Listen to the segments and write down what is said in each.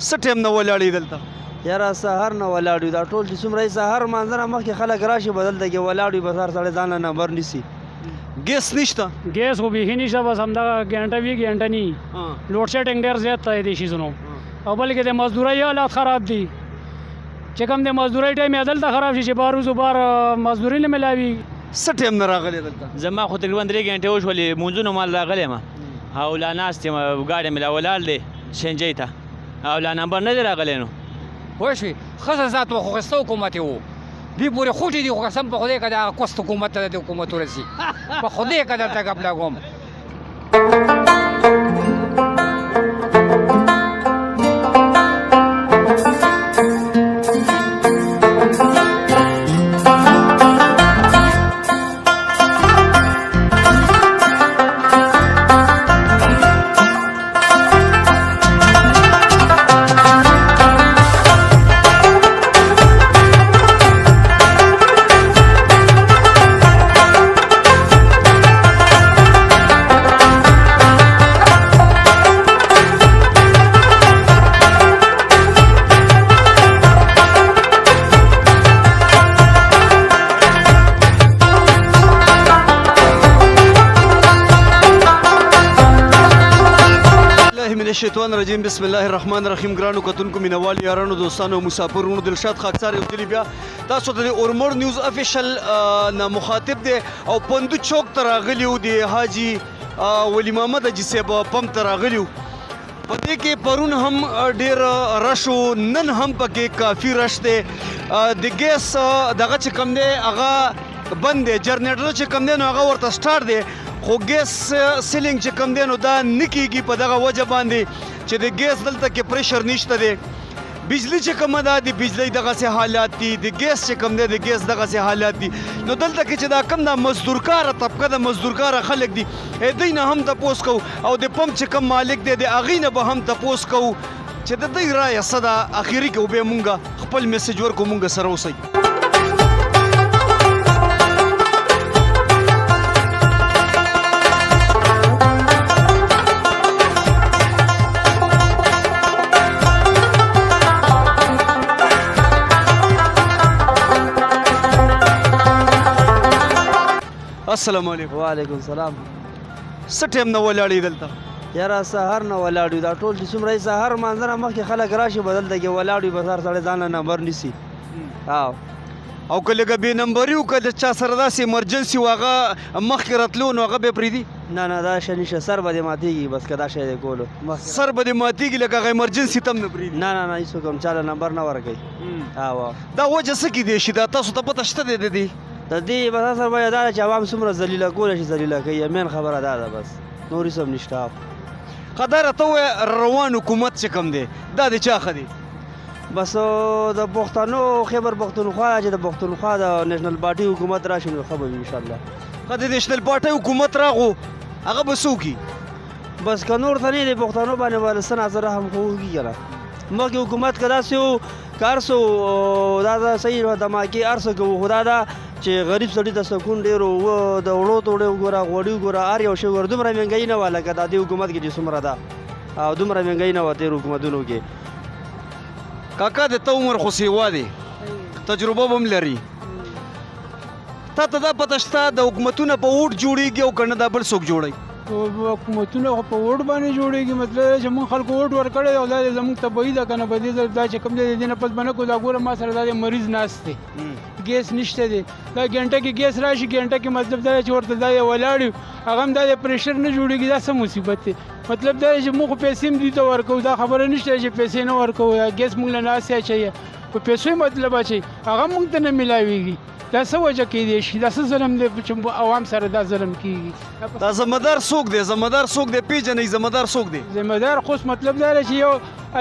څه ټایم نه ولاړې دلته؟ یاره سهار نه ولاړ یو دا ټول چې څومره سهار مانځه نه مخکې خلک راشي به دلته کې ولاړ وي بس هر سړی ځان له نمبر نیسي. ګیس نشته؟ ګیس خو بیخي نشته بس همدغه ګنټه وي ګنټه نه لوډ شیډنګ ډېر زیات دی دې شیزونو او بلکې د مزدورۍ حالات خراب دي چې کوم د مزدورۍ ټایم یې دلته خراب شي چې بار روزو بار مزدوري نه میلاوي. څه ټایم نه راغلی دلته؟ زما خو تقریبا 3 غنټې وشولې مونځونو مال راغلی یم او لا ناست یم ګاډی مې لا ولاړ دی CNG ته او لا نمبر نه دی راغلی نو پوه شوې ښځه ذات و خو ښایسته حکومت یې و دوی پورې خوټې دي خو قسم په خدای که د هغه کوست حکومت ته د حکومت ورسي په خدای که درته ګپ لګوم. شیطان رجیم بسم الله الرحمن الرحیم. ګرانو کتونکو مینوال یارانو دوستانو مسافرونو دلشاد خاکسار یو ځلې بیا تاسو ته د اورمر نیوز افیشل نه مخاطب دی او پندو چوک ته راغلی و د حاجي ولی محمد حاجي صاحب پمپ ته راغلی و. په دې کې پرون هم ډېر رش و نن هم پکې کافي رش دی. د ګیس دغه چې کوم دی هغه بند دی جنریټر چې کوم دی نو هغه ورته سټارټ دی خو ګیس سیلینګ چې کم دی نو دا نه کېږي په دغه وجه باندې چې د ګیس دلته کې پریشر نشته دی. بجلی چې کومه ده د بجلی دغسې حالات دي د ګیس چې کوم دی د ګیس دغسې حالات دي. نو دلته کې چې دا کم دا مزدورکاره طبقه د مزدورکاره خلک دي دوی نه هم تپوس کوو او د پمپ چې کوم مالک دی د هغې نه به هم تپوس کوو چې د دوی رایه څه ده اخري کې به مونږ خپل میسج ورکړو مونږ سره اوسئ. السلام علیکم. وعلیکم السلام. څه ټایم نه ولاړې دلته؟ یاره سهار نه ولاړ یو دا ټول چې څومره سهار مانځه نه مخکې خلک راشي به دلته کې ولاړ وي بس هر سړی ځان له نمبر نیسي. او که لږه بې نمبري و که د چا سره داسې ایمرجنسي و هغه مخکې راتلو نو هغه به یې پرېږدي؟ نه نه دا شی نشته سر به دې ماتېږي بس که دا شی دی کولو سر به دې ماتېږي لکه هغه ایمرجنسي ته هم نه پرېږدي؟ نه نه نه هېڅوک هم چا له نمبر نه ورکوي. دا وجه څه کیدی شي دا تاسو ته پته شته دی د دې؟ د دې بس اصل وجه دا ده چې عوام څومره ذلیله کولی شي ذلیله کوي مین خبره دا ده بس نور هېڅ هم نشته. ښه دا راته ووایه روان حکومت چې کوم دی دا د چا ښه دی؟ بس د پښتنو خیبر پښتونخوا چې د پښتونخوا د نیشنل پارټي حکومت راشي نو ښه به وي انشاءالله. ښه د نیشنل پارټۍ حکومت راغو هغه به څه وکړي؟ بس که نور ته نه د پښتنو باندې باندې څه نظر هم خو وکړي که نه مخکې حکومت که داسې و که هر څه دا د صحیح دماکې هر څه کوو خو دا ده چې غریب سړي ته سکون ډېر و د وړو توړې وګوره غوړي وګوره هر یو شی وګوره دومره مهنګایي نه وه لکه دا دې حکومت کې چې څومره ده او دومره مهنګایي نه وه تېرو حکومتونو کې. کاکا د ته عمر خو سیوا دی تجربه به هم لري تا ته دا پته شته د حکومتونه په ووټ جوړېږي او که نه دا بل څوک جوړوي؟ حکومتونه خو په ووټ باندې جوړېږي مطلب چې موږ خلکو ووټ ورکړی او دا زموږ طبعي ده که نه په دې دا چې کوم دی د دې نه پس به نه کړو دا ګوره ما سره دا مریض ناست دی ګیس نشته دی دا ګنټه کې ګیس راشي ګنټه کې مطلب دا چې ورته دا یې ولاړ یو هغه هم دا د پریشر نه جوړېږي دا څه مصیبت دی مطلب دا چې موږ خو پیسې هم دوی ته ورکوو دا خبره نشته چې پیسې نه ورکوو یا ګیس موږ له ناستې اچوي په پیسو یې مطلب اچوي هغه موږ ته نه میلاویږي دا څه وجه کیدی شي دا څه ظلم دی چې عوام سره دا ظلم کیږي. دا ذمہدار څوک دی ذمہدار څوک دی پیژنئ ذمہدار څوک دی؟ ذمہدار خو مطلب دا دی چې یو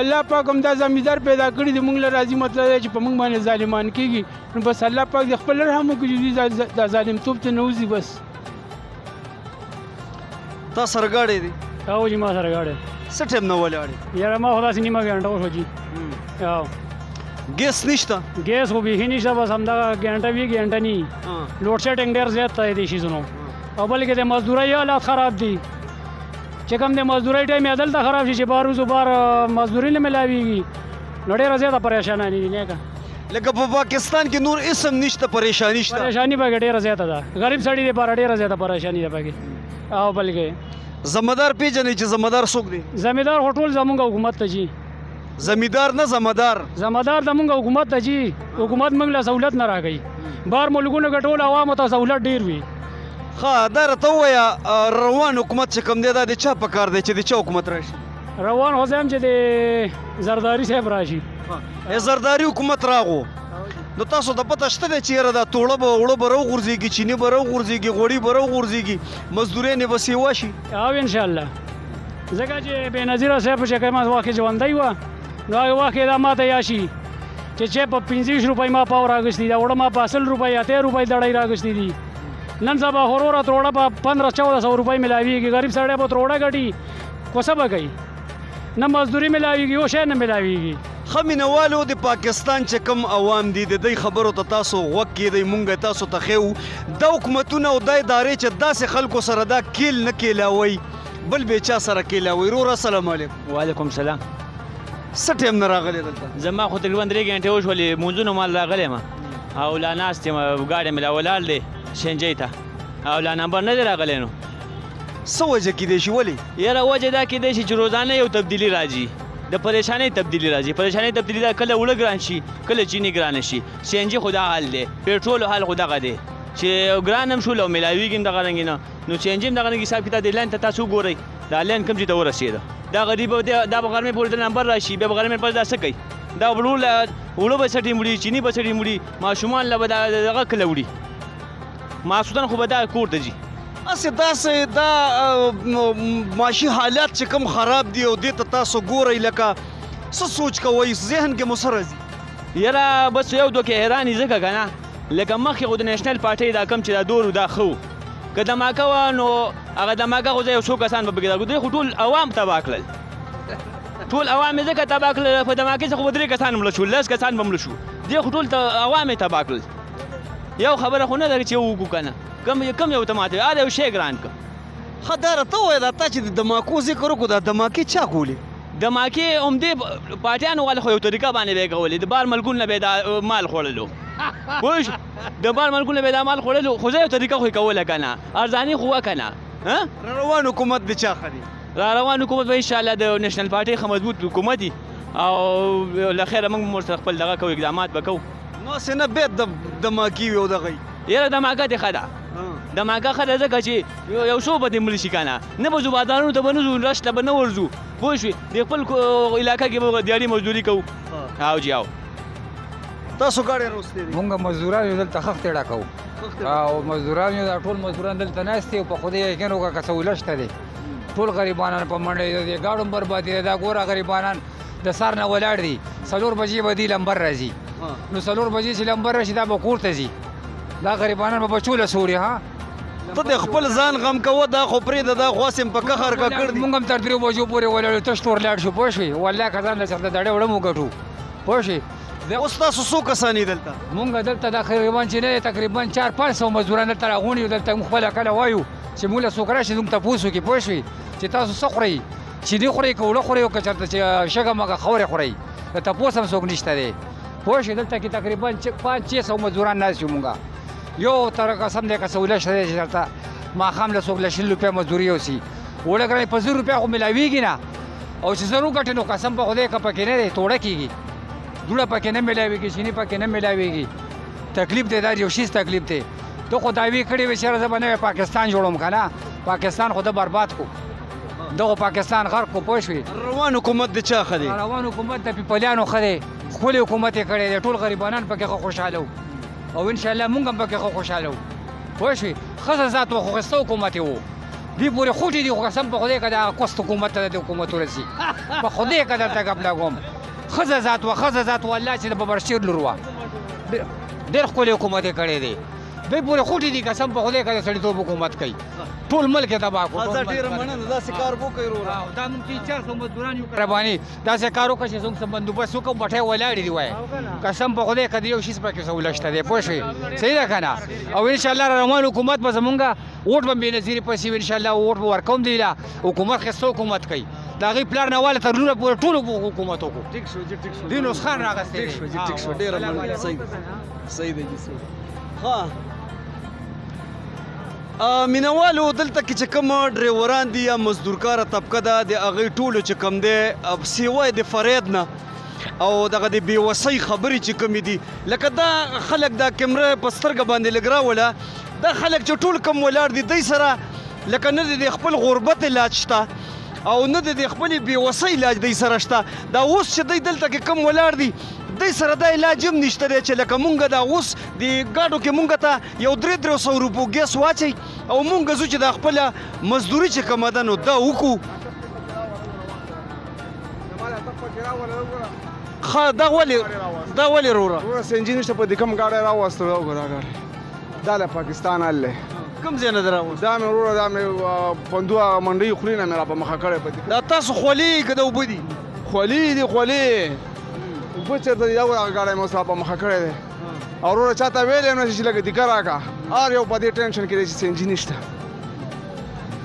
الله پاک هم دا زمیندار پیدا کړي دی موږ له راضي مطلب دی چې په موږ باندې ظالمان کیږي نو بس الله پاک د خپل رحم وکړي چې دا ظالمتوب ته نه وځي بس. تا سره ګاډی دی؟ او جی ما سره ګاډی. څه ټایم نه ولاړې؟ یاره ما خو داسې نیمه ګنټه وشوه جي. ګیس نشته؟ ګیس خو بیخي نشته بس همدغه ګنټه وي ګنټه نه لوډ شیډنګ ډېر زیات دی دې شیزونو او بلکې د مزدورۍ حالات خراب دي چې کوم د مزدورۍ ټایم یې دلته خراب شي چې بار وځو بار مزدوري نه میلاویږي نو ډېره زیاته پریشاناني دي نیکه لکه په پاکستان کې نور اسم نشته پریشانی شته پریشانی پکې ډېره زیاته ده غریب سړي دپاره ډېره زیاته پریشاني ده پکې او بلکې زمیدار پیژنئ چې زمیدار څوک دی زمیدار خو ټول زمونږ حکومت ته جي زمیدار نه زمیدار زمیدار زمونږ حکومت ته جي حکومت موږ له سهولت نه راکوي بار ملکونو کې ټول عوامو ته سهولت ډېر وي ښه دا راته ووایه روان حکومت چې کوم دی دا د چا په کار دی چې د چا حکومت راشي روان خو زه یم چې د زرداري صاحب راشي زرداري حکومت راغو نو تاسو ته پته شته دی چې یاره دا توړه به اوړه به راوغورځېږي چیني به راوغورځېږي غوړي به راوغورځېږي مزدورانې به سیوا شي او انشاءالله ځکه چې بېنظیره صاحب چې کومه وخت کې ژوندی وه نو هغې وخت کې دا ما ته یاد شي چې په 25 روپۍ ما پاو راغوښتي دا اوړه ما په 80 روپۍ 80 روپۍ دړۍ راغوښتي دي نن سبا خو وروره تروړه په 1500-1400 روپۍ میلاویږي غریب سړی به تروړه ګټي خو څه به کوي نه مزدوري میلاویږي یو شی نه میلاویږي ښه مینهوالو د پاکستان چې کوم عوام دي د دوی خبرو ته تاسو غوږ کېدئ مونږ تاسو ته ښیو دا حکومتونه او دا ادارې چې داسې خلکو سره دا کیل نه کیلاوئ بل بې چا سره کیلاوئ ورور السلام علیکم وعلیکم سلام څه ټایم نه راغلی دلته زما خو تقریبا 3 غنټې وشولې مونځونه مال راغلی یم او لا ناست یم ګاډی مې لا ولاړ دی CNG ته او لا نمبر نه دی راغلی نو څه وجه کیدای شي ولې یاره وجه دا کیدای شي چې روزانه یو تبدیلي راځي د پریشانۍ تبدیلي راځي پریشانۍ تبدیلي دا کله اوړه ګران شي کله چینی ګرانه شي CNG خو دا حال دی پټرول حال خو دغه دی چې ګران هم شول او میلاویږي هم دغه رنګې نه نو CNG هم دغه رنګ حساب کتاب دی لاین ته تاسو ګورئ دا لاین کوم ځای ته ورسېده دا غریب دا به غرمې پورې د نمبر راشي بیا به غرمې پس دا څه کوي دا اوړه به څټي مړي چینی به څټي مړي ماشومان له به دغه کله وړي ماسودن خو به دا کور ته ځي داسې دا معاشي حالات چې کوم خراب دي او دې ته تاسو ګورئ لکه څه سوچ کوئ ذهن کې مو څه راځي یاره بس یو دوه کې حیران یې ځکه که نه لکه مخکې خو د نیشنل پارټۍ دا کم چې دا دور و دا ښه و که دماکه وه نو هغه دماکه خو زه یو څو کسان به پکې دا دوی خو ټول عوام تباه کړل ټول عوام یې ځکه تباه کړل په دماکې څخه به 3 کسان مړه شو 10 کسان به مړه شو دې خو ټول عوام یې تباه کړل یو خبره خو نه ده چې وکړو که نه کم یو ته ماته دا یو شی ګران که ښه دا راته ووایه دا تا چې د دماکو ذکر وکړو دا دماکې چا کولې دماکې همدې پارټیانو والا خو یو طریقه باندې به یې کولې د بار ملکونو نه به یې دا مال خوړلو پوه شو د بار ملکونو نه به یې دا مال خوړلو خو زه یو طریقه خو یې کوله که نه ارزاني خو وه که نه را روان حکومت د چا ښه دی را روان حکومت به انشاءالله د نیشنل پارټۍ ښه مضبوط حکومت وي او له خیره موږ ورسره خپل دغه کوو اقدامات به کوو نو هسې نه بیا دماکي وي او دغه یاره دماکه دې ښه ده دماکه ښه ده ځکه چې یو څو به دې مړه شي که نه نه به ځو بازارونو ته به نه ځو رش ته به نه ورځو پوه شوې د خپل علاقه کې به دیاري مزدوري کوو او جی او تاسو ګاډی راوستې دي مونږ مزدوران یو دلته خښتې ډکوو او مزدوران یو دا ټول مزدوران دلته ناست دي او په خدای یقین وکړه که سهولت شته دی ټول غریبانان په منډه دي د ګاډو بربادي دی دا ګوره غریبانان د سهار نه ولاړ دي 4 بجې به دي لمبر راځي نو 4 بجې چې لمبر راشي دا به کور ته ځي دا غریبانان به بچو له سوړي ها ته د خپل ځان غم کوه دا خو پرېږده دا خو هسې په کښر ککړ دي مونږ هم تر 3 بجو پورې ولاړو تش تور لاړ شو پوه شوې والله که ځان له چېرته دړې وړه مو ګټو پوه شوې اوس تاسو څو کسان یې دلته مونږ دلته دا تقریبا چې نه تقریبا 400-500 مزدوران دلته راغونډ یو دلته مونږ خپله کله وایو چې مونږ له څوک راشي زموږ تپوس وکړي پوه شوې چې تاسو څه خورئ چیني خورئ که اوړه خورئ او که چېرته چې شګه مګه خورې خورئ د تپوس هم څوک نشته دی پوه شوې دلته کې تقریبا 500-600 مزدوران ناست یو مونږ یو تر قسم دی که سهولت شته دی چې دلته ماښام له څوک له 100 روپۍ مزدوري یوسي اوړه ګرانې په 100 روپۍ خو میلاویږي نه او چې زر وګټې نو قسم په خدای که پکې نه دی توړه کېږي دوړه پکې نه میلاویږي چینی پکې نه میلاویږي تکلیف دی دا یو شیز تکلیف دی ته خو دعوې کړې وې چې زه به نوی پاکستان جوړوم که نه پاکستان خو ده برباد کو دغه پاکستان غرق کو پوه شوې روان حکومت د چا ښه دی روان حکومت د پیپلیانو ښه دی ښکلې حکومت یې کړی دی ټول غریبانان پکې ښه خوشحاله وو او انشاءالله مونږ هم پکې ښه خوشحاله وو پوه شوې ښځه ذات و خو ښایسته حکومت یې و دوی پورې خوټې دي خو قسم په خدای که د کوست حکومت ته د حکومت ورسي په خدای که درته ګپ لګوم ښځه ذات و الله چې د ببرشیر لور وه ډېر ښکلی حکومت یې کړی دی دوی پورې خوټې دي قسم په خدای که د سړیتوب حکومت کوي ټول ملک یې تباه کړو دا ډېره مننه داسې کار وکړئ وروره دا موږ 300 مزدوران یو رباني داسې کار وکړه چې زموږ څه بندوبست وکړو بټۍ ولاړې دي وایي قسم په خدای که د یو شي پکې سهولت شته دی پوه شوې صحیح ده که نه او انشاءالله روان حکومت به زمونږ ووټ به بېنظیرې پسې وي انشاءالله ووټ به ورکوم دی له حکومت ښایسته حکومت کوي د هغې پلار نه واله تر لوره پورې ټولو حکومت وکړو ټیک شو جی ټیک شو دوی نسخان راغستی ټیک شو جی ټیک شو ډېره مننه صحیح دی جی صحیح ها مینوالو دلته کې چې کوم ډریوران دي یا مزدورکاره طبقه ده د هغې ټولو چې کوم دی سیوای د فرید نه او دغه د بېوسۍ خبرې چې کومې دي لکه دا خلک دا کیمره په سترګه باندې لږ راوله دا خلک چې ټول کم ولاړ دي دی سره لکه نه د خپل غربت علاج شته او نه د خپلې بېوسۍ علاج دی سره شته دا اوس چې دی دلته کې کم ولاړ دي دی سره دا علاج هم نشته دی چې لکه مونږ دا اوس د ګاډو کې مونږ ته یو 300 روپو ګیس واچئ او مونږ ځو چې دا خپله مزدوري چې کومه ده نو دا وکړو ښه دا ولې وروره CNG نشته په دې کوم ګاډی راوستو دا وګوره ګاډی دا له پاکستان حل دی کوم ځای نه ده راوست دا مې وروره دا مې پندو منډۍ خولې نه مې را په مخه کړی په دې دا تاسو خولې که د اوبه دي خولې دي خولې اوبه چېرته دي دا وګوره هغه ګاډی مې اوس را په مخه کړی دی او وروره چا ته ویلی هم نه شي چې لږ دیکه راکړه هر یو په دې ټینشن کې دی چې CNG نشته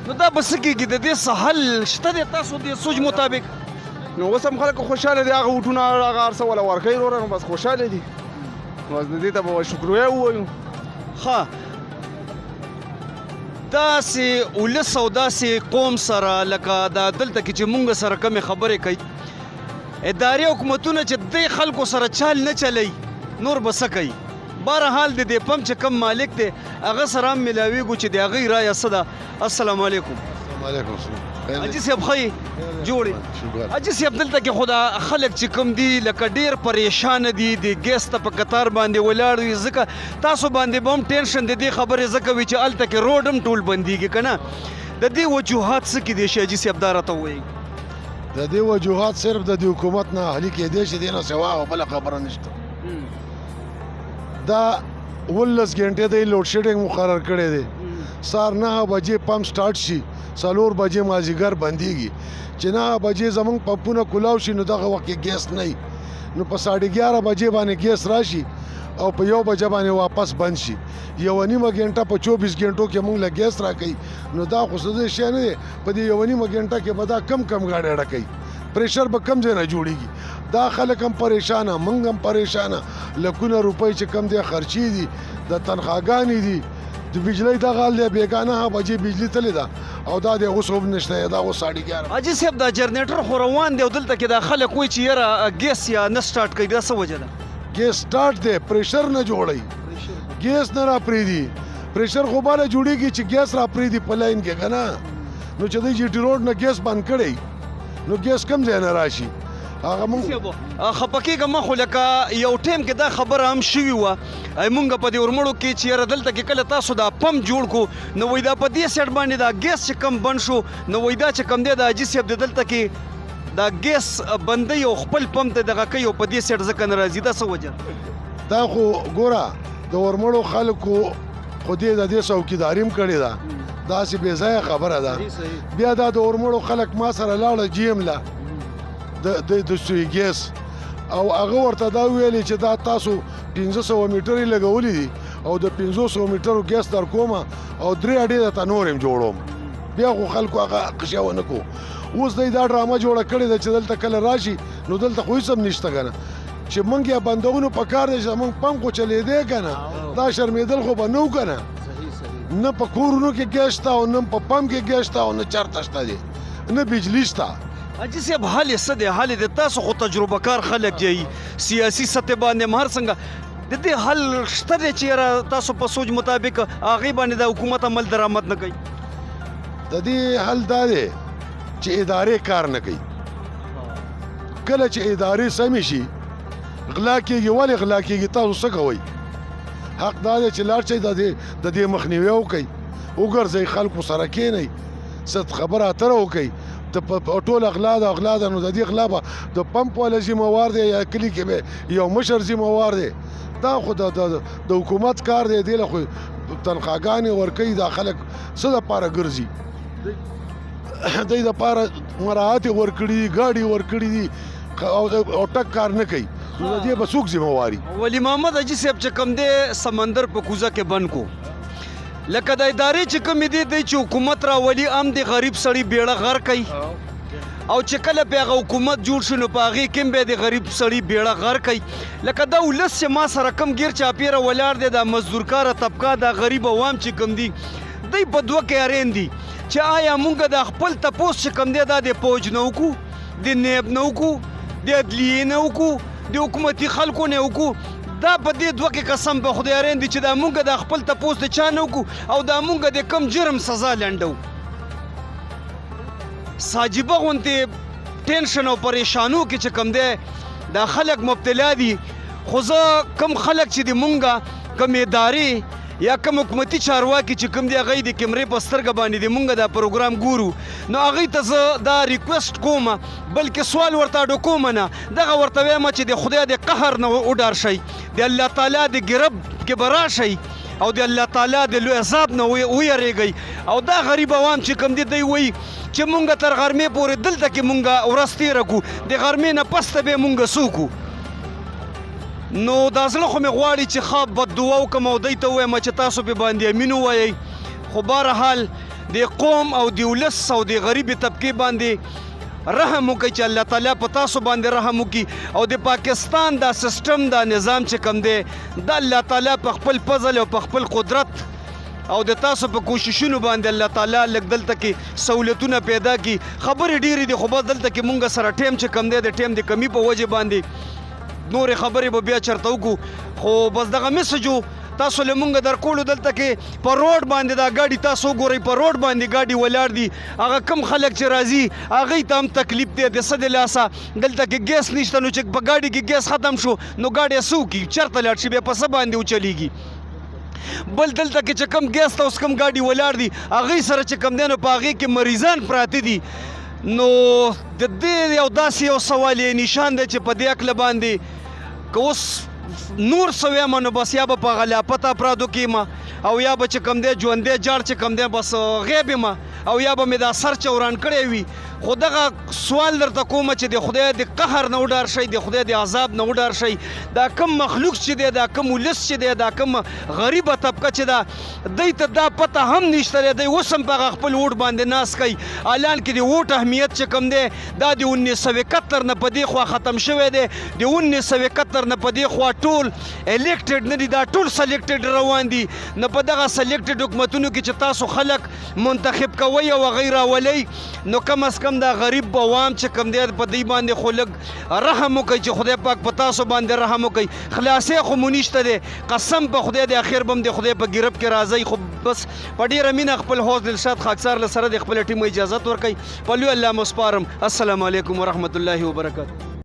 نو دا به څه کېږي د دې څه حل شته دی تاسو د سوچ مطابق نو اوس هم خلک خوشحاله دي هغه وټونه هغه هر څه وله ورکوي وروره نو بس خوشحاله دي بس د دې ته به شکریه ووایو ښه داسې ولس او داسې قوم سره لکه دا دلته کې چې مونږ سره کمې خبرې کوي ادارې حکومتونه چې دې خلکو سره چال نه چلی نور به څه کوي بهرحال د دې پمپ چې کم مالک دی هغه سره هم ملاویږو چې د هغې رایه څه ده السلام علیکم حاجي صاحب ښه جوړې حاجي صاحب دلته کې خو دا خلک چې کوم دي لکه ډېر پریشانه دي د ګیس ته په قطار باندې ولاړ وي ځکه تاسو باندې به هم ټینشن د دې خبرې ځکه وي چې هلته کې روډ هم ټول بندېږي که نه د دې وجوهات څه کیدی شي حاجي صاحب دا راته ووایي د دې وجوهات صرف د دې حکومت نه حلي کېدی شي دې نه سوا او بله خبره نشته دا 19 غنټې د لوډ شیډینګ مقرر کړی دی سهار 9 بجې پمپ سټارټ شي 4 بجې مازدیګر بندېږي چې 9 بجې زمونږ پمپونه کلاو شي نو دغه وخت کې ګیس نه وي نو په 11:30 بجې باندې ګیس راشي او په 1 بجه باندې واپس بند شي 1.5 غنټه په 24 غنټو کې موږ له ګیس راکوي نو دا خو څه شی نه دی په دې 1.5 غنټه کې به دا کم ګاډی ډکوي پریشر به کم ځای نه جوړیږي دا خلک هم پریشانه موږ هم پریشانه لکونه روپۍ چې کم دی خرچې دي د تنخواګانې دي د بجلی دغه حال دی بېګانه بجې بجلی تلې ده او دا دی اوس هم نشته دا اوس 11:30 حاجي صاحب دا جنریټر خو روان دی او دلته کې دا خلک وایي چې یاره ګیس یا نه سټارټ کوي دا څه وجه ده ګیس سټارټ دی پریشر نه جوړوي ګیس نه را پرېږدي پریشر خو باندې جوړېږي چې ګیس را پرېږدي په لاین کې که نه نو چې دی جي ټي روډ نه ګیس بند کړی نو ګیس کم ځای نه راشي هغه مونږ خفه کېږم ما خو لکه یو ټایم کې دا خبره هم شوې وه مونږ په دې ورمړو کې چې یاره دلته کې کله تاسو دا پمپ جوړ کړو نو وایي دا په دې سایډ باندې دا ګیس چې کم بند شو نو وایي دا چې کم دی د حاجي صاحب د دلته کې دا ګیس بندوي او خپل پمپ ته دغه کوي او په دې سایډ ځکه نه راځي دا څه وجه دا خو ګوره د ورمړو خلکو خو دې د دې څوکیداري هم کړې ده داسې بې ځایه خبره ده بیا دا د ورمړو خلک ما سره لاړه جیم له د سوی ګیس او هغه ورته دا ویلې چې دا تاسو 1500 میټرې لګولي دي او د 500 میټرو ګیس در کومه او 3 اډې درته نور هم جوړوم بیا خو خلکو هغه قشا ونه کو اوس دی دا ډرامه جوړه کړې ده چې دلته کله راشي نو دلته خو هېڅ هم نشته که نه چې موږ یا بندونو په کار دی چې زموږ پمپ خو چلېدی که نه دا شرمېدل خو به نه و که نه نه په کورونو کې ګیس شته او نه په پمپ کې ګیس شته او نه چېرته شته دی نه بجلی شته حاجي صاحب حال یې څه دی حال یې د تاسو خو تجربه کار خلک یي سیاسي سطح باندې هم هر څنګه د دې حل شته دی چې یاره تاسو په سوچ مطابق هغې باندې د حکومت عمل درآمد نه کوي د دې حل دا دی چې ادارې کار نه کوي کله چې ادارې سمې شي غلا کېږي ولې غلا کېږي تاسو څه کوئ حق دا دی چې لاړ شئ د دې مخنیوی وکئ وګرځئ خلکو سره کښېنئ څه خبره اتره وکئ ټول اغلا ده نو د دې اغلا به د پمپ والا ذمهوار دی یا کلي کې به یو مشر ذمهوار دی دا خو د حکومت کار دی دې له خو تنخواګانې ورکوي دا خلک څه دپاره ګرځي دوی دپاره مراعات یې ورکړي دي ګاډي ورکړي دي او ټک کار نه کوي نو د دې به څوک ذمواري ولی محمد حاجي صاحب چې کوم دی سمندر په کوزه کې بند کو لکه د ادارې چې کومې دی چې حکومت راولي هم د غریب سړي بیړه غر کوي او چې کله په هغه حکومت جوړ شو نو په هغې کې هم بیا د غریب سړي بیړه غر کوي لکه دا ولس چې ما سره کم ګیر چاپیره ولاړ دی دا مزدورکاره طبقه دا غریب عوام چې کوم دي دوی په دوه کیارین دي چې آیا مونږ د خپل تپوس چې کوم دی دا د فوج نه وکړو د نیب نه وکړو د عدلیې نه وکړو د حکومتي خلکو نه وکړو دا په دې دوه کې قسم په خدایارین دي چې دا مونږ د خپل تپوس د چا نه وکړو او دا مونږ د کم جرم سزا لنډو ساجبه غونتې ټینشن او پریشانو کې چې کم دی دا خلک مبتلا دي خو زه کم خلک چې د مونږه کم ادارې یا کم حکومتي چارواکي چې کوم دی هغوی د کیمرې په سترګه باندې د مونږ دا پروګرام ګورو نو هغوی ته زه دا ریکویسټ کوم بلکې سوال ورته اډو کوم نه دغه ورته وایم چې د خدای د قهر نه وډار شئ د الله تعالی د ګرب کې به راشئ او د الله تعالی د لوی عذاب نه ویریږئ او دا غریب عوام چې کوم دی دوی وایي چې مونږ تر غرمې پورې دلته کې مونږ ورځ تېره کړو د غرمې نه پس ته بیا مونږ څه وکړو نو دا زړه خو مې غواړي چې ښه بد دعا وکړم او دوی ته ووایم چې تاسو پې باندې امین ووایئ خو بهرحال د قوم او د ولس او د غریبې طبقې باندې رحم وکړئ چې الله تعالی په تاسو باندې رحم وکړي او د پاکستان دا سیسټم دا نظام چې کوم دی دا الله تعالی په خپل فضل او په خپل قدرت او د تاسو په کوششونو باندې الله تعالی لږ دلته کې سہولتونه پیدا کړي خبرې ډېرې دي خو بس دلته کې مونږ سره ټیم چې کوم دی د ټیم د کمی په وجې باندې نورې خبرې به بیا چرته وکړو خو بس دغه میسج و تاسو له مونږ درکولو دلته کې په روډ باندې دا ګاډي تاسو وګورئ په روډ باندې ګاډي ولاړ دي هغه کم خلک چې راځي هغوی ته هم تکلیف دی د څه د لاسه دلته کې ګیس نشته نو چې په ګاډي کې ګیس ختم شو نو ګاډی څه وکړي چېرته لاړ شي بیا په څه باندې وچلیږي بل دلته کې چې کم ګیس ته اوس کم ګاډي ولاړ دي هغوی سره چې کم دی نو په هغې کې مریضان پراته دي نو د دې یو داسې یو سوال یې نشان دی چې په دې عقله باندې که اوس نور څه ویم نو بس یا به په غلاپته افرادو کې یم او یا به چې کوم دی ژوندی جاړ چې کوم دی بس غیب یم او یا به مې دا سر چوران کړی وي خو دغه سوال درته کومه چې د خدای د قهر نه وډار شئ د خدای د عذاب نه وډار شئ دا کم مخلوق چې دی دا کم ولس چې دی دا کم غریبه طبقه چې ده دوی ته دا پته هم نشته دی دوی اوس هم په هغه خپل ووټ باندې ناست کوي الان کې د ووټ اهمیت چې کوم دی دا د 1971 نه په دې خوا ختم شوی دی د 1971 نه په دې خوا ټول الیکټډ نه دي دا ټول سلیکټډ روان دي نو په دغه سلیکټډ حکومتونو کې چې تاسو خلک منتخب کوئ او هغوی راولئ نو کم از کم دا غریب عوام چې کوم دی په دوی باندې خو لږ رحم وکړئ چې خدای پاک په تاسو باندې رحم وکړئ خلاصې خو مو نشته دی قسم په خدای د اخر به هم د خدای په ګرب کې راځئ خو بس په ډېره مینه خپل حوض دلشاد خاکسار له سره د خپل ټیم اجازت ورکوئ په لوی الله مو سپارم السلام علیکم ورحمت الله وبرکاتو